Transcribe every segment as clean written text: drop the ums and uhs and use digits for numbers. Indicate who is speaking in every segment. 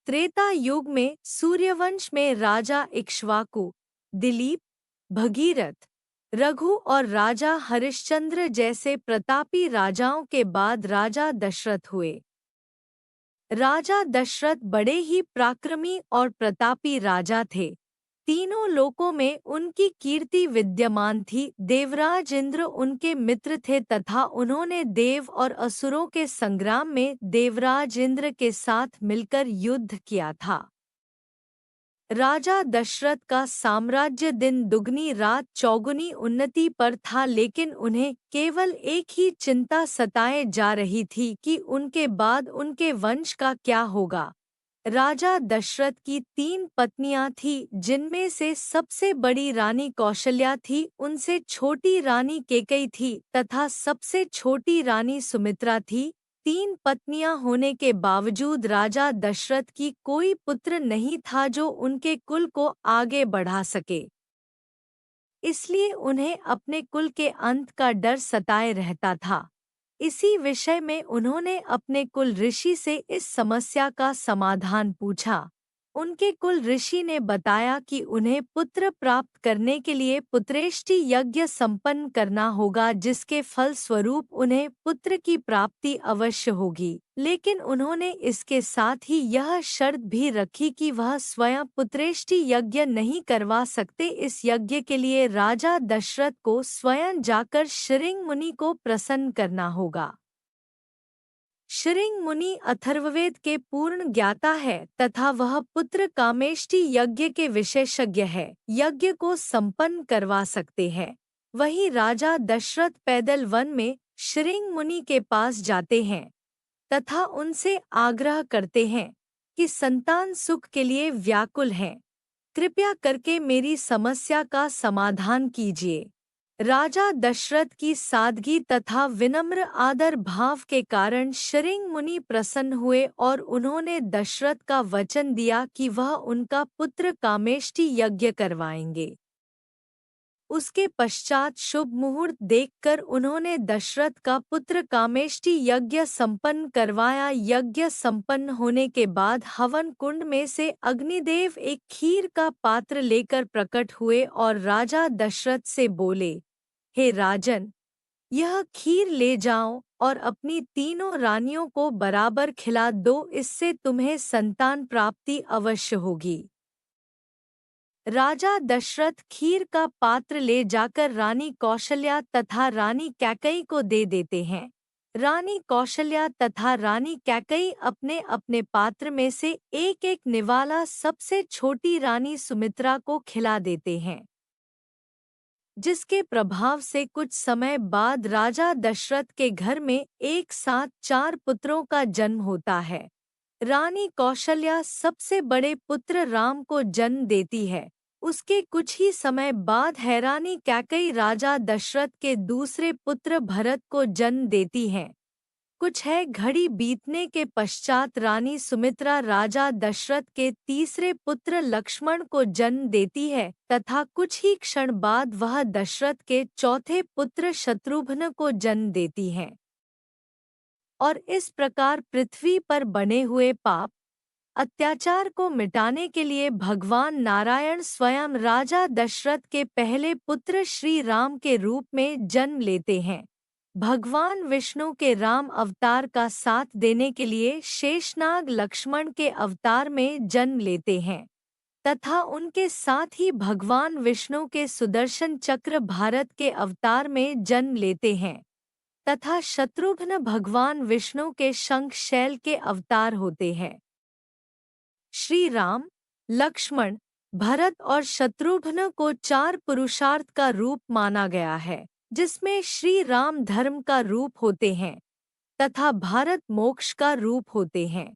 Speaker 1: त्रेता युग में सूर्यवंश में राजा इक्ष्वाकु, दिलीप, भगीरथ, रघु और राजा हरिश्चंद्र जैसे प्रतापी राजाओं के बाद राजा दशरथ हुए। राजा दशरथ बड़े ही पराक्रमी और प्रतापी राजा थे। तीनों लोकों में उनकी कीर्ति विद्यमान थी। देवराज इंद्र उनके मित्र थे तथा उन्होंने देव और असुरों के संग्राम में देवराज इंद्र के साथ मिलकर युद्ध किया था। राजा दशरथ का साम्राज्य दिन दुगनी रात चौगुनी उन्नति पर था, लेकिन उन्हें केवल एक ही चिंता सताए जा रही थी कि उनके बाद उनके वंश का क्या होगा। राजा दशरथ की 3 पत्नियां थीं, जिनमें से सबसे बड़ी रानी कौशल्या थी, उनसे छोटी रानी कैकेयी थी तथा सबसे छोटी रानी सुमित्रा थी। 3 पत्नियां होने के बावजूद राजा दशरथ की कोई पुत्र नहीं था जो उनके कुल को आगे बढ़ा सके। इसलिए उन्हें अपने कुल के अंत का डर सताए रहता था। इसी विषय में उन्होंने अपने कुल ऋषि से इस समस्या का समाधान पूछा। उनके कुल ऋषि ने बताया कि उन्हें पुत्र प्राप्त करने के लिए पुत्रेष्टि यज्ञ संपन्न करना होगा, जिसके फल स्वरूप उन्हें पुत्र की प्राप्ति अवश्य होगी। लेकिन उन्होंने इसके साथ ही यह शर्त भी रखी कि वह स्वयं पुत्रेष्टि यज्ञ नहीं करवा सकते। इस यज्ञ के लिए राजा दशरथ को स्वयं जाकर शिरिंग मुनि को प्रसन्न करना होगा। शिरिंग मुनि अथर्ववेद के पूर्ण ज्ञाता है तथा वह पुत्र कामेष्टि यज्ञ के विशेषज्ञ है, यज्ञ को संपन्न करवा सकते हैं। वहीं राजा दशरथ पैदल वन में शिरिंग मुनि के पास जाते हैं तथा उनसे आग्रह करते हैं कि संतान सुख के लिए व्याकुल हैं, कृपया करके मेरी समस्या का समाधान कीजिए। राजा दशरथ की सादगी तथा विनम्र आदर भाव के कारण शिरिंग मुनि प्रसन्न हुए और उन्होंने दशरथ का वचन दिया कि वह उनका पुत्र कामेष्टि यज्ञ करवाएंगे। उसके पश्चात शुभ मुहूर्त देखकर उन्होंने दशरथ का पुत्र कामेष्टि यज्ञ संपन्न करवाया। यज्ञ संपन्न होने के बाद हवन कुंड में से अग्निदेव एक खीर का पात्र लेकर प्रकट हुए और राजा दशरथ से बोले, हे राजन, यह खीर ले जाओ और अपनी तीनों रानियों को बराबर खिला दो, इससे तुम्हें संतान प्राप्ति अवश्य होगी। राजा दशरथ खीर का पात्र ले जाकर रानी कौशल्या तथा रानी कैकेयी को दे देते हैं। रानी कौशल्या तथा रानी कैकेयी अपने अपने पात्र में से एक एक निवाला सबसे छोटी रानी सुमित्रा को खिला देते हैं, जिसके प्रभाव से कुछ समय बाद राजा दशरथ के घर में एक साथ 4 पुत्रों का जन्म होता है। रानी कौशल्या सबसे बड़े पुत्र राम को जन्म देती है। उसके कुछ ही समय बाद रानी कैकेयी राजा दशरथ के दूसरे पुत्र भरत को जन्म देती हैं। कुछ घड़ी बीतने के पश्चात रानी सुमित्रा राजा दशरथ के तीसरे पुत्र लक्ष्मण को जन्म देती है तथा कुछ ही क्षण बाद वह दशरथ के चौथे पुत्र शत्रुघ्न को जन्म देती हैं। और इस प्रकार पृथ्वी पर बने हुए पाप अत्याचार को मिटाने के लिए भगवान नारायण स्वयं राजा दशरथ के पहले पुत्र श्री राम के रूप में जन्म लेते हैं। भगवान विष्णु के राम अवतार का साथ देने के लिए शेषनाग लक्ष्मण के अवतार में जन्म लेते हैं तथा उनके साथ ही भगवान विष्णु के सुदर्शन चक्र भारत के अवतार में जन्म लेते हैं तथा शत्रुघ्न भगवान विष्णु के शंख शैल के अवतार होते हैं। श्री राम, लक्ष्मण, भरत और शत्रुघ्न को 4 पुरुषार्थ का रूप माना गया है, जिसमें श्री राम धर्म का रूप होते हैं तथा भारत मोक्ष का रूप होते हैं।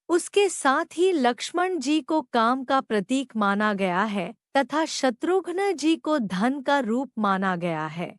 Speaker 1: उसके साथ ही लक्ष्मण जी को काम का प्रतीक माना गया है तथा शत्रुघ्न जी को धन का रूप माना गया है।